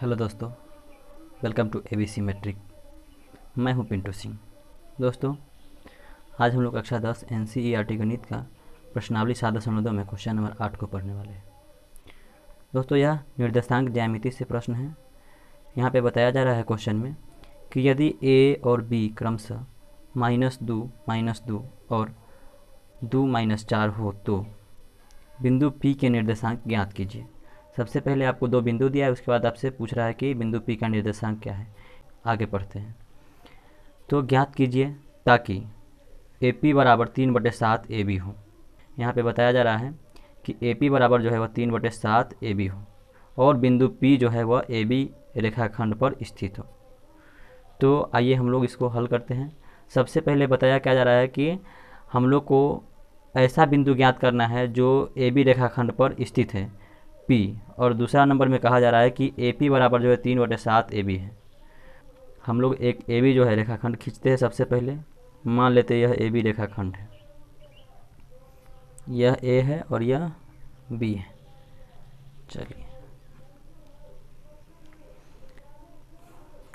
Hello दोस्तों, welcome to ABC matric. मैं हूं पिंटू सिंह। दोस्तों, आज हम लोग कक्षा 10 एनसीईआरटी गणित का प्रश्नावली 7.2 में क्वेश्चन नंबर 8 को पढ़ने वाले हैं। दोस्तों, यह निर्देशांक ज्यामिति से प्रश्न है। यहाँ पे बताया जा रहा है क्वेश्चन में कि यदि ए और बी क्रमशः -2 और 2-4 हो तो बिंदु पी के निर्देशांक ज्ञात कीजिए। सबसे पहले आपको दो बिंदु दिया है, उसके बाद आपसे पूछ रहा है कि बिंदु पी का निर्देशांक क्या है। आगे पढ़ते हैं। तो ज्ञात कीजिए ताकि ए पी बराबर 3/7 ए बी हो। यहाँ पे बताया जा रहा है कि ए पी बराबर जो है वह 3/7 ए बी हो और बिंदु पी जो है वह ए बी रेखाखंड पर स्थित हो। तो आइए हम लोग इसको हल करते हैं। सबसे पहले बताया क्या जा रहा है कि हम लोग को ऐसा बिंदु ज्ञात करना है जो ए बी रेखाखंड पर स्थित है P, और दूसरा नंबर में कहा जा रहा है कि ए पी बराबर जो है 3/7 ए बी है। हम लोग एक ए बी जो है रेखाखंड खींचते हैं। सबसे पहले मान लेते हैं यह ए बी रेखाखंड है, यह ए है और यह बी है।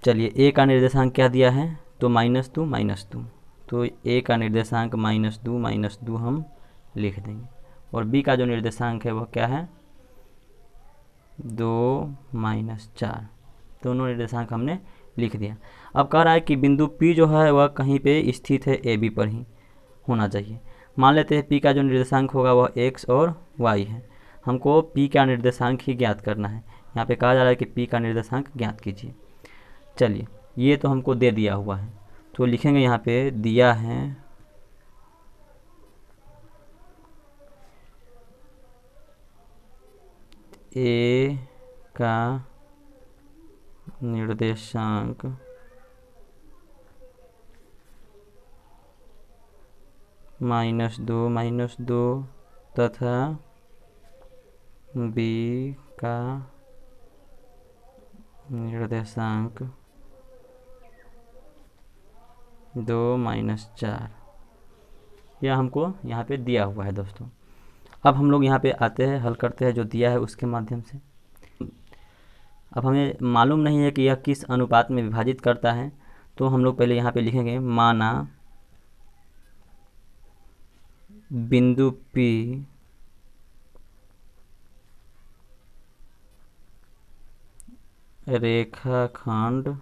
चलिए ए का निर्देशांक क्या दिया है, तो -2 तो ए का निर्देशांक -2 हम लिख देंगे और बी का जो निर्देशांक है वह क्या है 2-4। दोनों निर्देशांक हमने लिख दिया। अब कह रहा है कि बिंदु P जो है वह कहीं पे स्थित है ए बी पर ही होना चाहिए। मान लेते हैं P का जो निर्देशांक होगा वह x और y है। हमको P का निर्देशांक ही ज्ञात करना है। यहाँ पे कहा जा रहा है कि P का निर्देशांक ज्ञात कीजिए। चलिए, ये तो हमको दे दिया हुआ है, तो लिखेंगे यहाँ पे दिया है ए का निर्देशांक -2 तथा बी का निर्देशांक 2-4। यह हमको यहाँ पे दिया हुआ है दोस्तों। अब हम लोग यहाँ पे आते हैं, हल करते हैं जो दिया है उसके माध्यम से। अब हमें मालूम नहीं है कि यह किस अनुपात में विभाजित करता है, तो हम लोग पहले यहाँ पे लिखेंगे माना बिंदु P रेखाखंड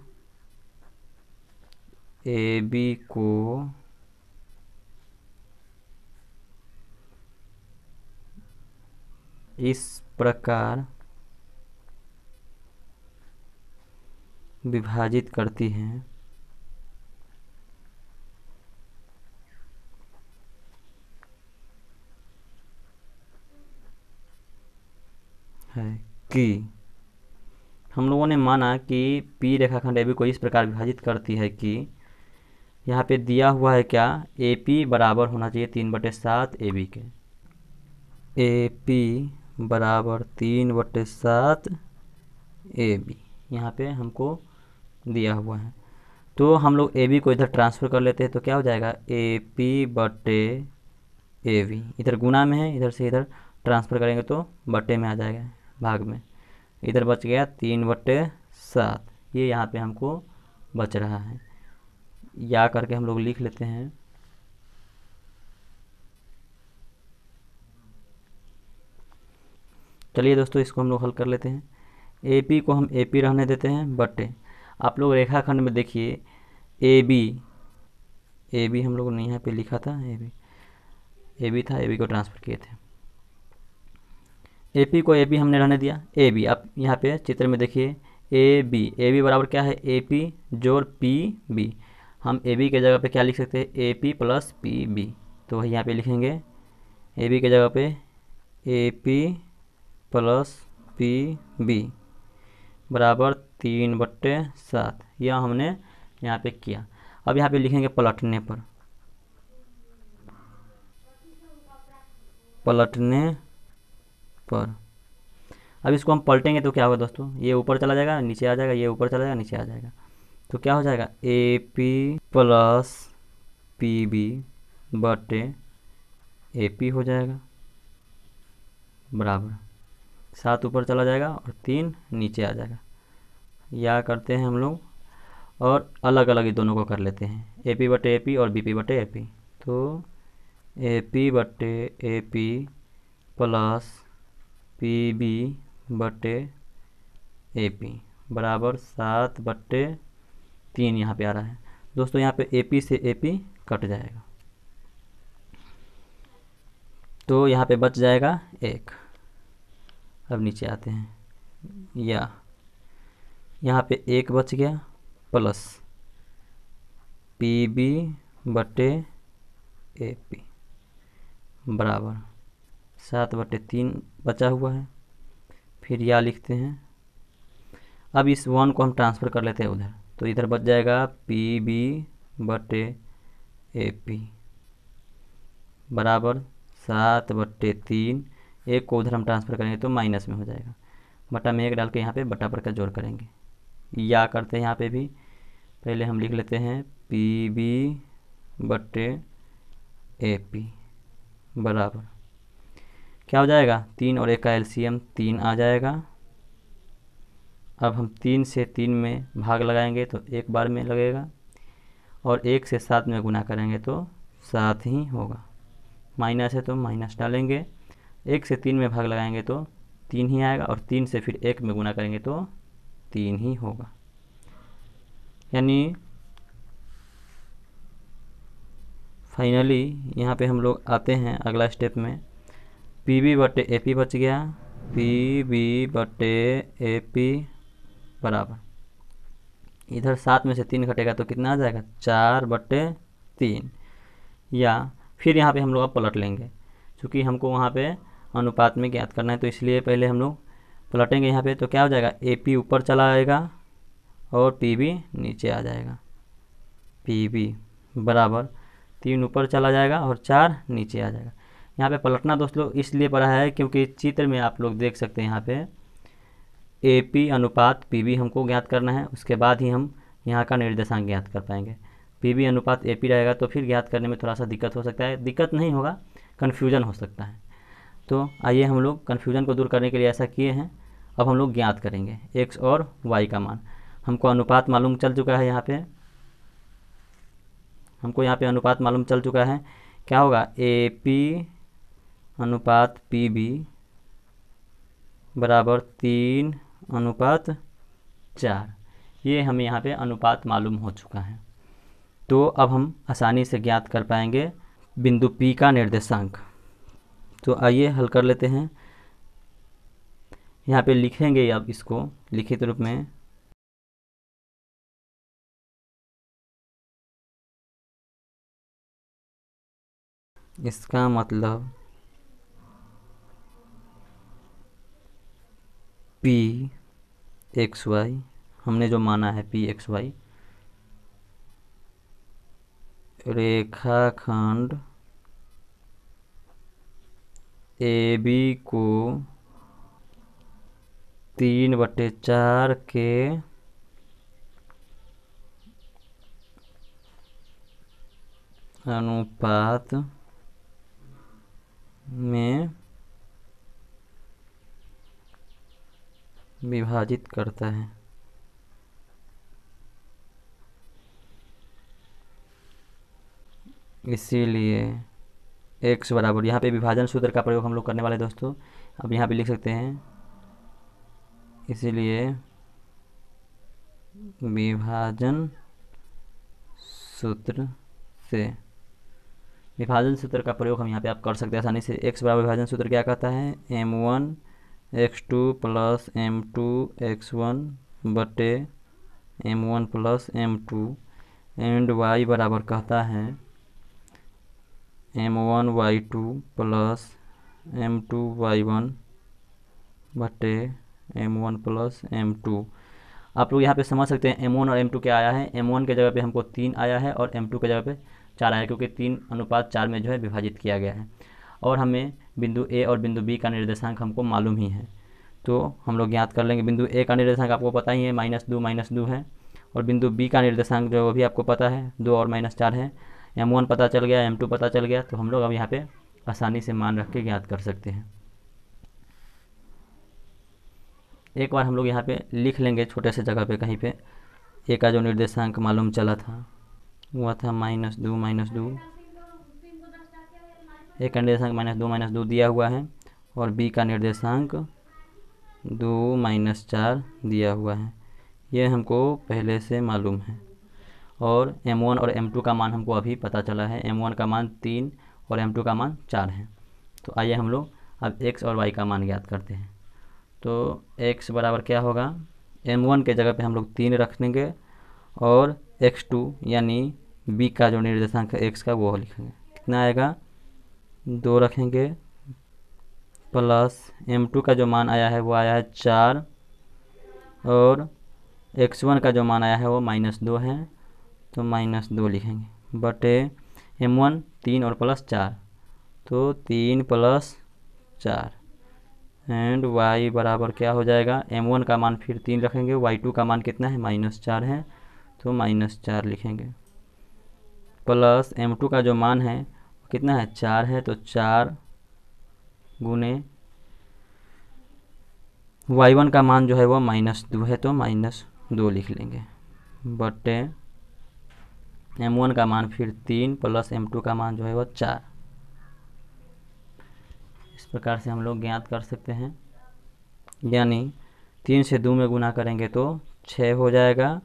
ए बी को इस प्रकार विभाजित करती है कि हम लोगों ने माना कि P रेखाखंड ए बी को इस प्रकार विभाजित करती है कि यहाँ पे दिया हुआ है क्या, ए पी बराबर होना चाहिए 3/7 ए बी के। ए पी बराबर 3/7 ए बी यहाँ पे हमको दिया हुआ है। तो हम लोग ए बी को इधर ट्रांसफ़र कर लेते हैं, तो क्या हो जाएगा ए पी बटे ए बी। इधर गुना में है, इधर से इधर ट्रांसफ़र करेंगे तो बटे में आ जाएगा, भाग में। इधर बच गया 3/7। ये यहाँ पे हमको बच रहा है, या करके हम लोग लिख लेते हैं। चलिए दोस्तों, इसको हम लोग हल कर लेते हैं। ए पी को हम ए पी रहने देते हैं बटे, आप लोग रेखाखंड में देखिए ए बी हम लोगों ने यहाँ पे लिखा था, ए बी था, ए बी को ट्रांसफ़र किए थे। ए पी को ए बी हमने रहने दिया, ए बी। आप यहाँ पे चित्र में देखिए ए बी बराबर क्या है, ए पी जोड़ पी बी। हम ए बी के जगह पे क्या लिख सकते हैं, A P plus P B. तो वही यहाँ पे लिखेंगे ए बी के जगह पे A P plus P B बराबर 3/7। यह हमने यहाँ पे किया। अब यहाँ पे लिखेंगे पलटने पर। अब इसको हम पलटेंगे तो क्या होगा दोस्तों, ये ऊपर चला जाएगा नीचे आ जाएगा, ये ऊपर चला जाएगा नीचे आ जाएगा। तो क्या हो जाएगा A P plus P B बटे ए पी हो जाएगा बराबर 7 ऊपर चला जाएगा और 3 नीचे आ जाएगा। या करते हैं हम लोग, और अलग अलग ही दोनों को कर लेते हैं, ए पी बटे ए पी और बी पी बटे ए पी। तो ए पी बटे A P plus P B बटे ए पी बराबर 7/3 यहाँ पे आ रहा है दोस्तों। यहाँ पे ए पी से ए पी कट जाएगा, तो यहाँ पे बच जाएगा 1। अब नीचे आते हैं, या यहाँ पे 1 बच गया प्लस पी बी बटे ए पी बराबर 7/3 बचा हुआ है। फिर या लिखते हैं। अब इस 1 को हम ट्रांसफ़र कर लेते हैं उधर, तो इधर बच जाएगा पी बी बटे ए पी बराबर 7/3। 1 को उधर हम ट्रांसफ़र करेंगे तो माइनस में हो जाएगा, बटा में 1 डाल के यहाँ पे बटा पर का जोड़ करेंगे। या करते हैं यहाँ पे भी, पहले हम लिख लेते हैं पी बी बटे ए पी बराबर क्या हो जाएगा, 3 और 1 का एलसीएम 3 आ जाएगा। अब हम 3 से 3 में भाग लगाएंगे तो 1 बार में लगेगा, और 1 से 7 में गुना करेंगे तो 7 ही होगा। माइनस है तो माइनस डालेंगे, 1 से 3 में भाग लगाएंगे तो 3 ही आएगा, और 3 से फिर 1 में गुना करेंगे तो 3 ही होगा। यानी फाइनली यहाँ पे हम लोग आते हैं अगला स्टेप में, पी बी बटे ए पी बच गया, पी बी बटे ए पी बराबर इधर 7 में से 3 घटेगा तो कितना आ जाएगा, 4/3। या फिर यहाँ पे हम लोग अब पलट लेंगे, क्योंकि हमको वहाँ पे अनुपात में ज्ञात करना है, तो इसलिए पहले हम लोग पलटेंगे यहाँ पे। तो क्या हो जाएगा, ए पी ऊपर चला आएगा और पी बी नीचे आ जाएगा। पी बी बराबर 3 ऊपर चला जाएगा और 4 नीचे आ जाएगा। यहाँ पे पलटना दोस्तों इसलिए पड़ा है क्योंकि चित्र में आप लोग देख सकते हैं यहाँ पे ए पी अनुपात पी बी हमको ज्ञात करना है, उसके बाद ही हम यहाँ का निर्देशांक ज्ञात कर पाएंगे। पी बी अनुपात ए पी रहेगा तो फिर ज्ञात करने में थोड़ा सा दिक्कत हो सकता है, दिक्कत नहीं होगा, कन्फ्यूजन हो सकता है। तो आइए हम लोग कन्फ्यूजन को दूर करने के लिए ऐसा किए हैं, अब हम लोग ज्ञात करेंगे एक्स और वाई का मान। हमको अनुपात मालूम चल चुका है, हमको यहाँ पे अनुपात मालूम चल चुका है। क्या होगा, ए पी अनुपात पी बी बराबर 3/4। ये हमें यहाँ पे अनुपात मालूम हो चुका है, तो अब हम आसानी से ज्ञात कर पाएंगे बिंदु P का निर्देशांक। तो आइए हल कर लेते हैं। यहाँ पे लिखेंगे अब इसको लिखित रूप में, इसका मतलब पी एक्स वाई, हमने जो माना है पी एक्स वाई रेखाखंड ए बी को 3/4 के अनुपात में विभाजित करता है। इसीलिए x बराबर, यहाँ पे विभाजन सूत्र का प्रयोग हम लोग करने वाले दोस्तों। अब यहाँ पे लिख सकते हैं, इसीलिए विभाजन सूत्र से, विभाजन सूत्र का प्रयोग हम यहाँ पे आप कर सकते हैं आसानी से। x बराबर विभाजन सूत्र क्या कहता है, m1 x2 plus m2 x1 बटे m1 plus m2 and y बराबर कहता है m1 y2 plus m2 y1 बटे m1 प्लस m2। आप लोग यहाँ पे समझ सकते हैं m1 और m2 क्या आया है। m1 के जगह पे हमको 3 आया है और m2 के जगह पे 4 आया है, क्योंकि 3/4 में जो है विभाजित किया गया है। और हमें बिंदु A और बिंदु B का निर्देशांक हमको मालूम ही है, तो हम लोग ज्ञात कर लेंगे। बिंदु A का निर्देशांक आपको पता ही है, -2 है, और बिंदु B का निर्देशांक जो है वो भी आपको पता है, 2 और -4 है। m1 पता चल गया, m2 पता चल गया, तो हम लोग अब यहाँ पे आसानी से मान रख के ज्ञात कर सकते हैं। एक बार हम लोग यहाँ पे लिख लेंगे छोटे से जगह पे कहीं पे। ए का जो निर्देशांक मालूम चला था वह था -2 ए का निर्देशांक -2 दिया हुआ है, और बी का निर्देशांक 2 - 4 दिया हुआ है। ये हमको पहले से मालूम है। और m1 और m2 का मान हमको अभी पता चला है। m1 का मान 3 और m2 का मान 4 है। तो आइए हम लोग अब x और y का मान ज्ञात करते हैं। तो x बराबर क्या होगा, m1 के जगह पे हम लोग 3 रख देंगे, और x2 यानी b का जो निर्देशांक है x का वो लिखेंगे। कितना आएगा, 2 रखेंगे, प्लस m2 का जो मान आया है वो आया है 4, और x1 का जो मान आया है वो -2 है, तो -2 लिखेंगे, बटे m1 3 और प्लस 4, तो 3 + 4, एंड y बराबर क्या हो जाएगा, m1 का मान फिर 3 रखेंगे, y2 का मान कितना है -4 है, तो -4 लिखेंगे, प्लस m2 का जो मान है कितना है 4 है, तो 4 गुने y1 का मान जो है वो -2 है, तो -2 लिख लेंगे, बटे m1 का मान फिर 3 प्लस m2 का मान जो है वो 4। इस प्रकार से हम लोग ज्ञात कर सकते हैं। यानी 3 से 2 में गुना करेंगे तो 6 हो जाएगा,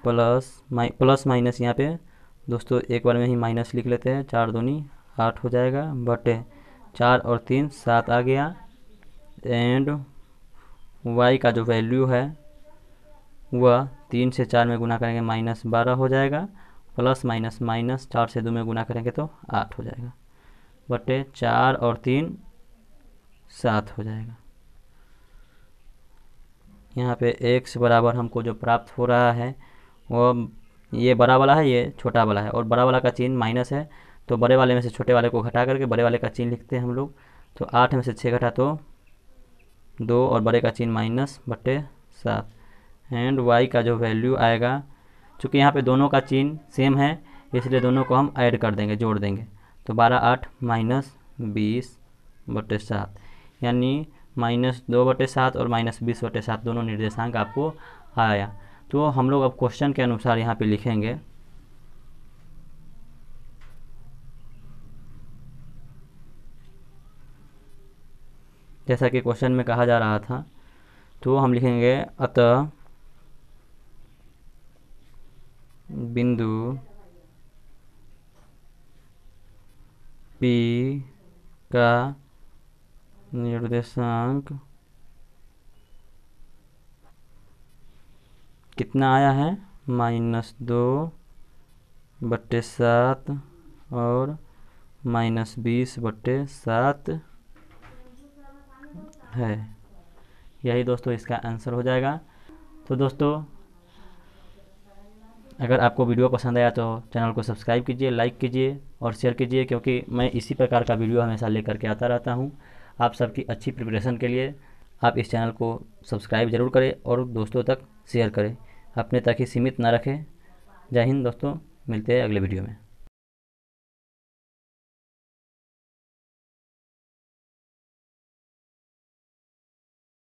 प्लस माइनस यहाँ पे दोस्तों एक बार में ही माइनस लिख लेते हैं, 4 दूनी 8 हो जाएगा, बटे 4 और 3 7 आ गया, एंड y का जो वैल्यू है वह 3 से 4 में गुना करेंगे -12 हो जाएगा, प्लस माइनस माइनस 4 से 2 में गुना करेंगे तो 8 हो जाएगा, बटे 4 और 3 7 हो जाएगा। यहाँ पे x बराबर हमको जो प्राप्त हो रहा है वो ये बड़ा वाला है, ये छोटा वाला है, और बड़ा वाला का चिन्ह माइनस है, तो बड़े वाले में से छोटे वाले को घटा करके बड़े वाले का चिन्ह लिखते हैं हम लोग। तो 8 में से 6 घटा तो 2, और बड़े का चिन्ह माइनस, बटे 7, एंड y का जो वैल्यू आएगा, चूँकि यहाँ पे दोनों का चिन्ह सेम है इसलिए दोनों को हम ऐड कर देंगे, जोड़ देंगे, तो 12 8 -20 बटे 7, यानी -2 बटे 7 और -20 बटे 7 दोनों निर्देशांक आपको आया। तो हम लोग अब क्वेश्चन के अनुसार यहाँ पे लिखेंगे। जैसा कि क्वेश्चन में कहा जा रहा था, तो हम लिखेंगे अतः बिंदु P का निर्देशांक कितना आया है, -2 बटे 7 और -20 बटे 7 है। यही दोस्तों इसका आंसर हो जाएगा। तो दोस्तों अगर आपको वीडियो पसंद आया तो चैनल को सब्सक्राइब कीजिए, लाइक कीजिए और शेयर कीजिए, क्योंकि मैं इसी प्रकार का वीडियो हमेशा लेकर के आता रहता हूँ। आप सबकी अच्छी प्रिपरेशन के लिए आप इस चैनल को सब्सक्राइब ज़रूर करें और दोस्तों तक शेयर करें, अपने तक ही सीमित ना रखें। जय हिंद दोस्तों, मिलते हैं अगले वीडियो में।